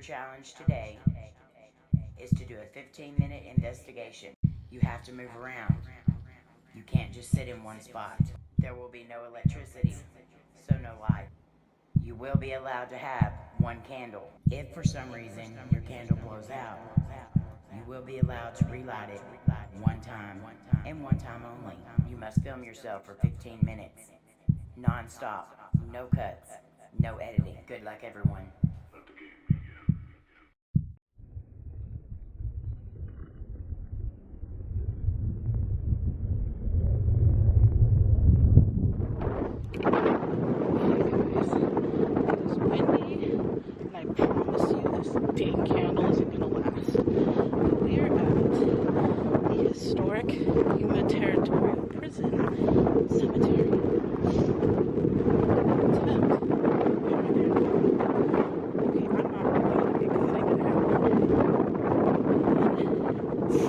challenge today is to do a 15-minute investigation. You have to move around. You can't just sit in one spot. There will be no electricity, so no light. You will be allowed to have one candle. If for some reason your candle blows out, you will be allowed to relight it one time and one time only. You must film yourself for 15 minutes, non-stop, no cuts, no editing. Good luck, everyone. Dang candle isn't gonna last. But we are at the historic Yuma Territorial Prison Cemetery. Okay, I'm not really gonna get good at it.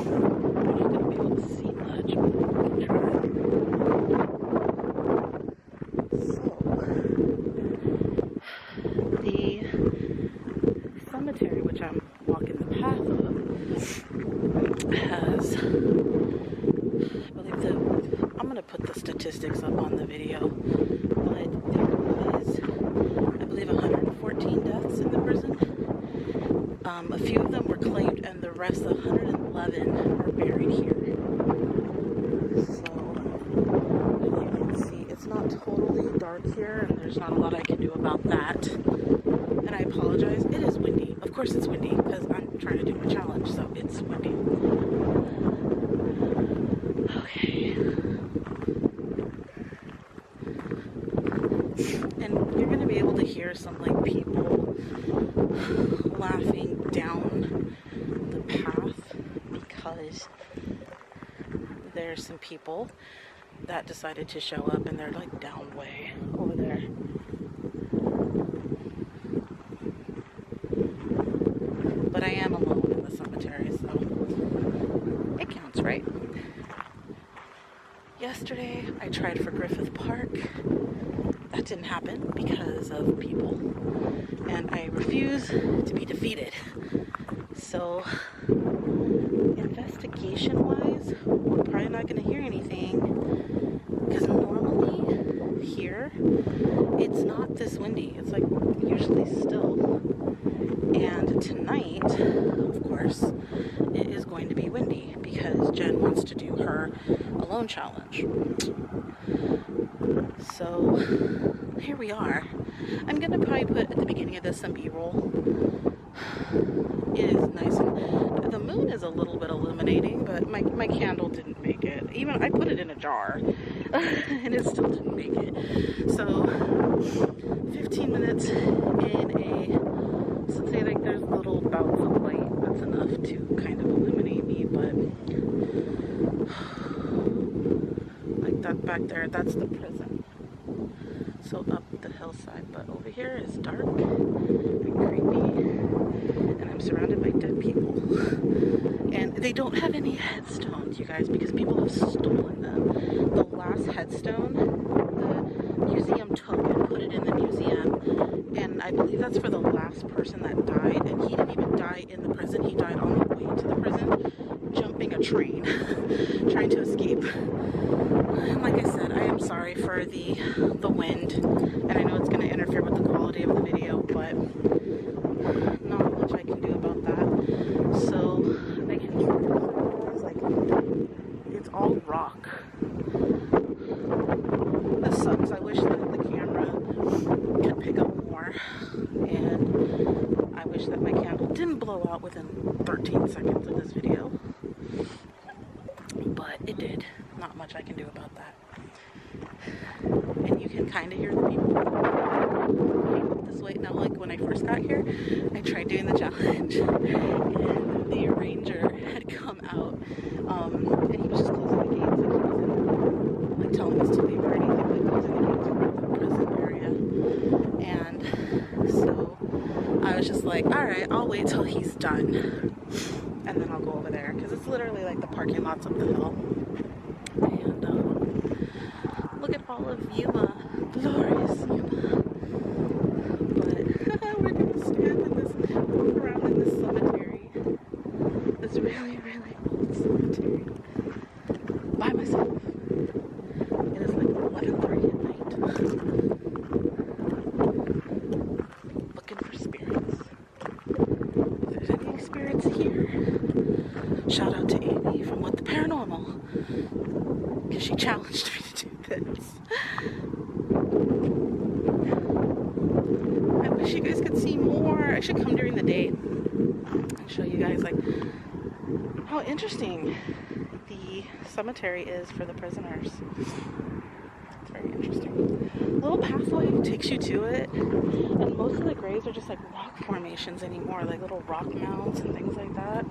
I'm not gonna be able to see much, but I'll try. So, the cemetery, which I'm walking the path of, has, I'm going to put the statistics up on the video, but there was, I believe, 114 deaths in the prison. A few of them were claimed, and the rest, 111, are buried here. So, as you can see, it's not totally dark here, and there's not a lot I can do about that. And I apologize, it is windy. Of course it's windy, because I'm trying to do my challenge, so it's windy. Okay. And you're going to be able to hear some, like, people laughing down the path, because there's some people that decided to show up, and they're, like, down way over there. But I am alone in the cemetery, so it counts, right? Yesterday, I tried for Griffith Park. That didn't happen because of people, and I refuse to be defeated. So, investigation-wise, we're probably not going to hear anything, because normally here, it's not this windy. It's like usually still. And tonight, of course, it is going to be windy because Jen wants to do her alone challenge. So here we are. I'm going to probably put at the beginning of this some B-roll. It is nice. And the moon is a little bit illuminating, but my candle didn't make it. Even I put it in a jar and it still didn't make it. So 15 minutes in a, so say like there's little bouts of light, that's enough to kind of illuminate me, but like that back there, that's the prison. So up the hillside, but over here is dark and creepy, and I'm surrounded by dead people. And they don't have any headstones, you guys, because people have stolen them. The last headstone, the museum took and put it in the museum, and I believe that's for the last person that died, and he didn't even die in the prison, he died on the way to the prison, jumping a train, trying to escape. And like I said, I am sorry for the wind, and I know it's going to interfere with the quality of the video, but not much I can do about that. So, I can it's like, it's all rock. This sucks. I wish that the camera could pick up more, and I wish that my candle didn't blow out within 13 seconds of this video, but it did. Not much I can do about that. And you can kind of hear the people this way. Now, like when I first got here, I tried doing the challenge, and the ranger had come out, and he was just closing the gates, and he wasn't like telling us to leave or anything, but closing the gates for the prison area. And so I was just like, all right, I'll wait till he's done, and then I'll go over there, because it's literally like the parking lots up the hill. Look at all of Yuma, glorious Yuma. But we're gonna stand in this, walk around by myself. It is like 11:30 at night. Looking for spirits. If there's any spirits here, shout out to Amy from What the Paranormal, because she challenged me to do this. I wish you guys could see more. I should come during the day and show you guys like how interesting the cemetery is for the prisoners. It's very interesting. A little pathway takes you to it, and most of the graves are just like rock formations anymore, like little rock mounds and things like that.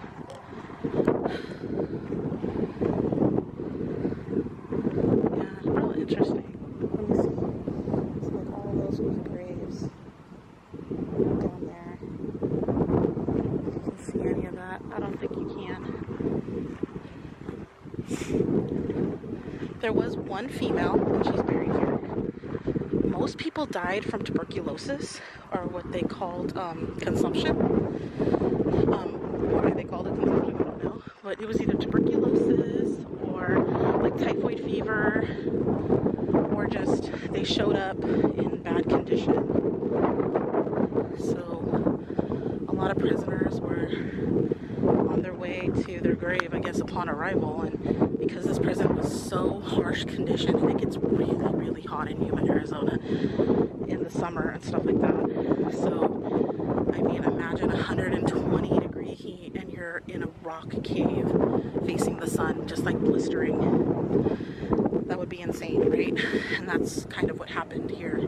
Yeah, real interesting. Let me see. It's like all those graves down there. If you can see any of that. I don't think you can. There was one female, and she's buried here. Most people died from tuberculosis, or what they called consumption. Why they called it consumption, I don't know. But it was either tuberculosis or like typhoid fever, or just they showed up in bad condition. So a lot of prisoners were on their way to their grave, I guess, upon arrival. And because this prison was so harsh condition, and it gets really, really hot in Yuma, Arizona in the summer and stuff like that. So, I mean, imagine 120 degree heat and you're in a rock cave facing the sun, just like blistering. That would be insane, right? And that's kind of what happened here.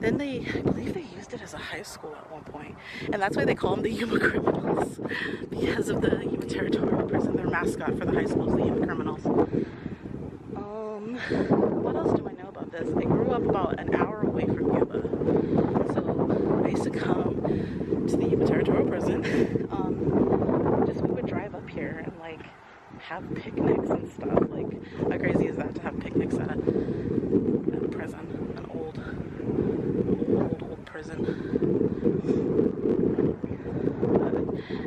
Then I believe they used it as a high school at one point. And that's why they call them the Yuma Criminals. Because of the Yuma Territorial Prison. Their mascot for the high school is the Yuma Criminals. What else do I know about this? I grew up about an hour away from Yuma. So I used to come to the Yuma Territorial Prison. We would drive up here and like have picnics and stuff. Like, how crazy is that to have picnics at a prison, an old prison.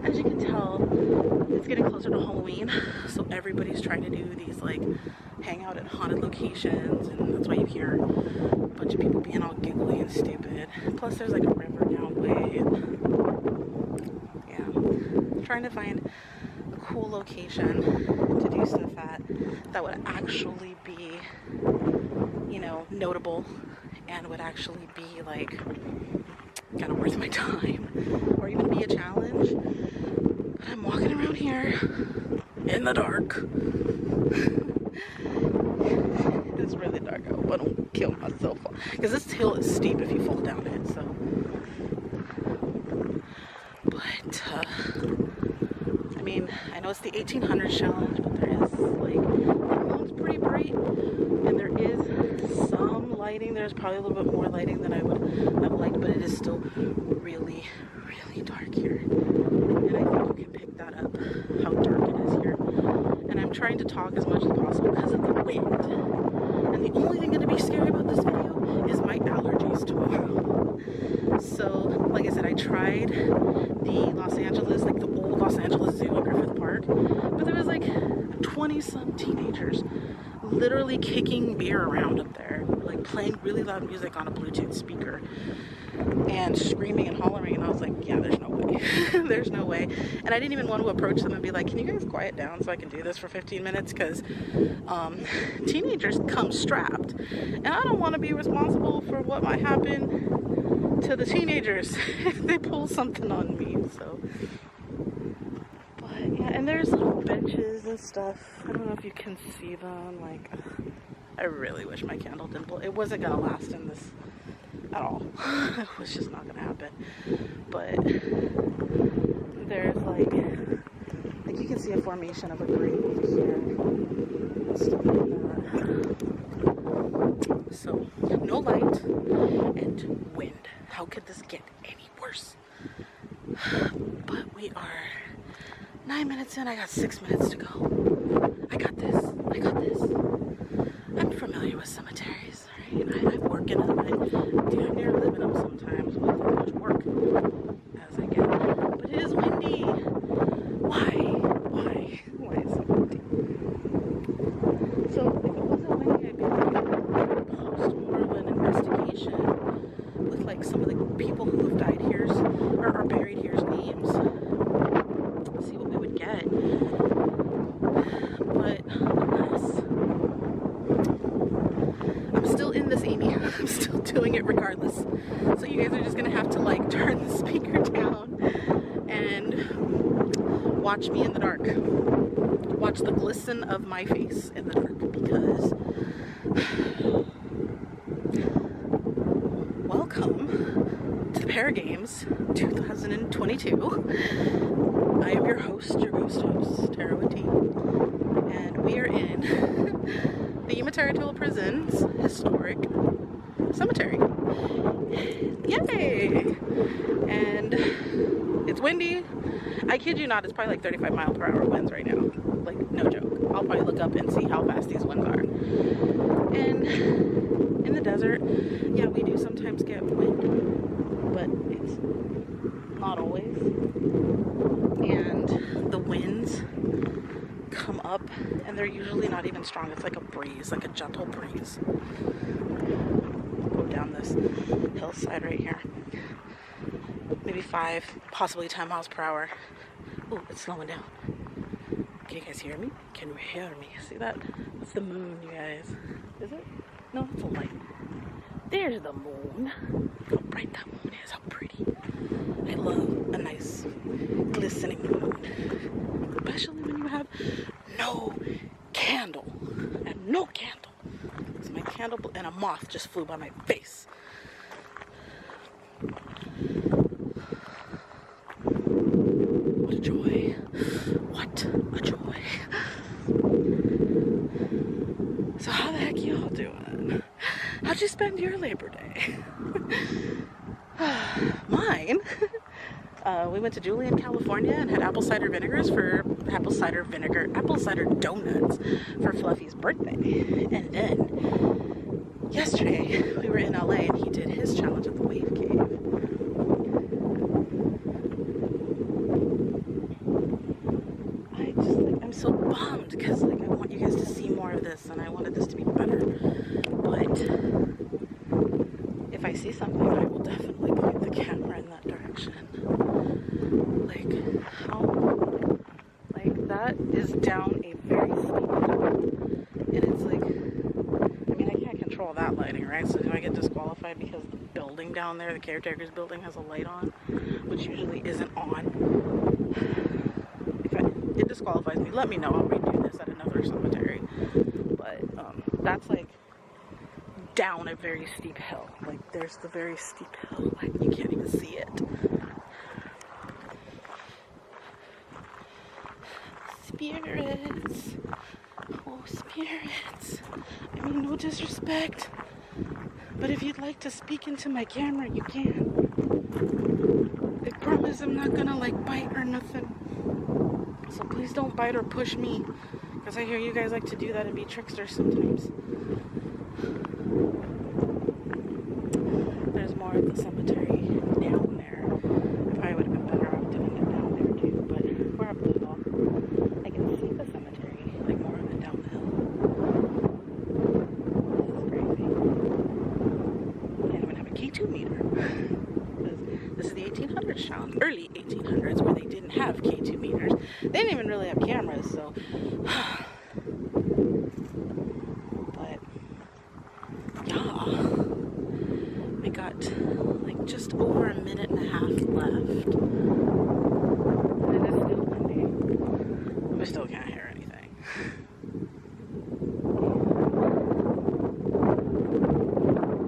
As you can tell, it's getting closer to Halloween, so everybody's trying to do these like hang out at haunted locations, and that's why you hear a bunch of people being all giggly and stupid. Plus there's like a river down the way, and yeah, trying to find a cool location to do stuff at that would actually be, you know, notable and would actually be like kind of worth my time, or even be a challenge. But I'm walking around here in the dark. It's really dark. I hope I don't kill myself, because this hill is steep if you fall down it. So, but I mean, I know it's the 1800s challenge, but there is like, the moon's pretty bright, and there is some lighting. There's probably a little bit more lighting than I would have liked, but it is still really, really dark here. And I think you can pick that up, how dark it is here. And I'm trying to talk as much as possible because of the wind. And the only thing going to be scary about this video is my allergies tomorrow. So, like I said, I tried the Los Angeles, like the old Los Angeles Zoo at Griffith Park, but there was like 20-some teenagers literally kicking beer around up there, like playing really loud music on a Bluetooth speaker and screaming and hollering, and I was like, yeah, there's no way. There's no way. And I didn't even want to approach them and be like, can you guys quiet down so I can do this for 15 minutes, because teenagers come strapped, and I don't want to be responsible for what might happen to the teenagers if they pull something on me. So, but yeah, and there's little benches and stuff. I don't know if you can see them. Like, I really wish my candle didn't blow. It wasn't gonna last in this at all. It was just not gonna happen. But there's like you can see a formation of a grave over here and stuff like that. So no light and wind. How could this get any worse? But we are 9 minutes in. I got 6 minutes to go. I got this. I got this. I'm familiar with cemeteries, right? I work in them. I damn near live in them sometimes with as much work as I get. But it is windy. Why? Why? Why is it windy? So if it wasn't windy, I'd be like post more of an investigation with like some of the people who have died here's or are buried here's names. See what we would get. But unless I'm still in this, Amy. I'm still doing it regardless. So you guys are just gonna have to like turn the speaker down and watch me in the dark. Watch the glisten of my face in the dark, because welcome to the ParaGames 2022. I am your host, your ghost host, Tara with T, and we are in the Yuma Territorial Prison's historic cemetery. Yay! And it's windy. I kid you not, it's probably like 35-mile-per-hour winds right now. Like, no joke. I'll probably look up and see how fast these winds are. And in the desert, yeah, we do sometimes get wind, but it's not always. And the winds come up, and they're usually not even strong. It's like a breeze, like a gentle breeze. Go down this hillside right here. Maybe 5, possibly 10 miles per hour. Oh, it's slowing down. Can you guys hear me? Can you hear me? See that? That's the moon, you guys. Is it? No, it's a light. There's the moon. Look how bright that moon is. How pretty. I love a nice glistening moon. Especially when you have no candle. I have no candle. So my candle and a moth just flew by my face. What a joy. What a joy. So how the heck y'all doing? How'd you spend your Labor Day? Mine? We went to Julian, California and had apple cider donuts for Fluffy's birthday. And then yesterday we were in LA and he did his challenge at the Wave Cave. I'm so bummed because like I want you guys to see more of this and I wanted this to be better. But if I see something, I will definitely point the camera in that direction. Like, oh, like that is down a very steep hill. And it's like, I mean, I can't control that lighting, right? So do I get disqualified because the building down there, the caretaker's building, has a light on, which usually isn't on? It disqualifies me. Let me know. I'll redo this at another cemetery. But that's like down a very steep hill. Like there's the very steep hill. Like you can't even see it. Spirits. Oh, spirits. I mean, no disrespect. But if you'd like to speak into my camera, you can. I promise I'm not gonna like bite or nothing. So please don't bite or push me, because I hear you guys like to do that and be tricksters sometimes. There's more of the cemetery down there. I probably would have been better off doing it down there too, but we're up the hill. I can see the cemetery, like more of it down the hill. This is crazy. I don't even have a K2 meter. This is the 1800s challenge, early 1800s, where they didn't have K2 meters. They didn't even really have cameras, so. But, yeah. We got, like, just over a minute and a half left. And it is still windy. We still can't hear anything.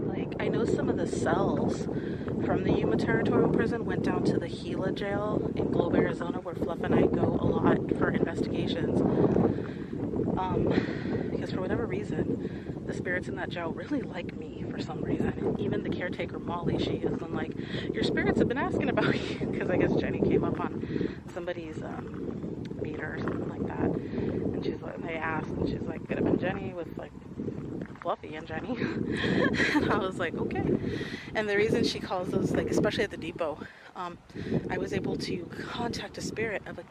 Like, I know some of the cells from the Yuma Territorial Prison went down to the Gila jail in Globe, Arizona, where Fluff and I go a lot for investigations. Because for whatever reason, the spirits in that jail really like me for some reason. Even the caretaker, Molly, she has been like, your spirits have been asking about you. Because I guess Jenny came up on somebody's meter or something like that. And And she's like, they asked, and she's like, could have been Jenny with like Fluffy and Jenny. And I was like, okay. And the reason she calls those, like, especially at the depot, I was able to contact a spirit of a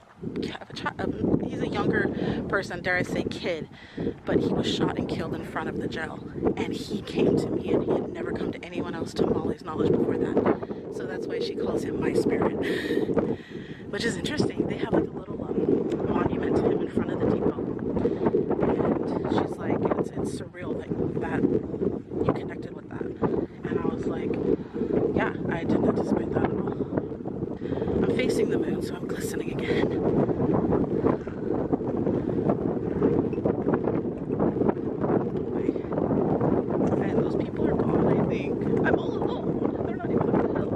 child. He's a younger person, dare I say kid, but he was shot and killed in front of the jail. And he came to me, and he had never come to anyone else to Molly's knowledge before that. So that's why she calls him my spirit. Which is interesting. They have like a little monument to him in front of the depot. And she's like, it's surreal that you connected with that. And I was like, yeah, I didn't anticipate that at all. I'm facing the moon, so I'm glistening again. And those people are gone, I think. I'm all alone. They're not even up the hill.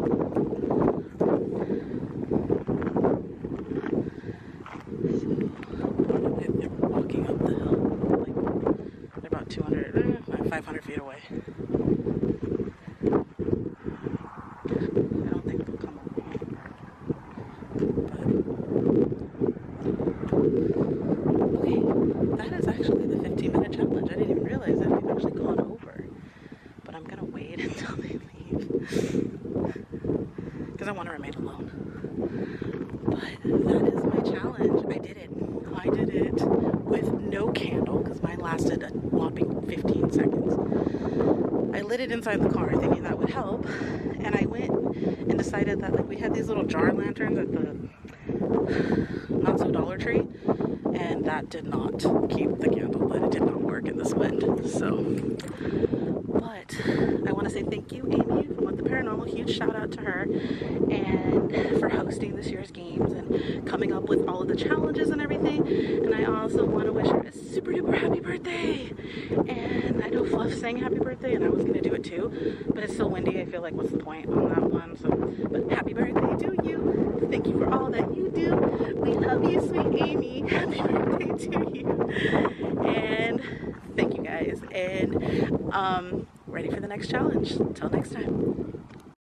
They're walking up the hill. Like, they're about 500 feet away. I don't think they'll come along. But, okay, that is actually the 15-minute challenge. I didn't even realize that we've actually gone over. But I'm gonna wait until they leave. Because I want to remain alone. But that is my challenge. I did it. I did it with no candle because mine lasted a whopping 15 seconds. I lit it inside the car thinking that would help, and I went and decided that, like, we had these little jar lanterns at the not so Dollar Tree, and that did not keep the candle lit. It did not work in this wind. So, but I want to say thank you, Amy, from What the Paranormal. Huge shout out to her, and for hosting this year's games and coming up with all of the challenges and everything. And I also want to wish her a super duper happy birthday. And I know Fluff sang happy birthday, and I was gonna do it too, but it's so windy. I feel like what's the point on that one? So, but happy birthday to you. Thank you for all that you do. We love you, sweet Amy. Happy birthday to you. And thank you guys. And ready for the next challenge. Till next time.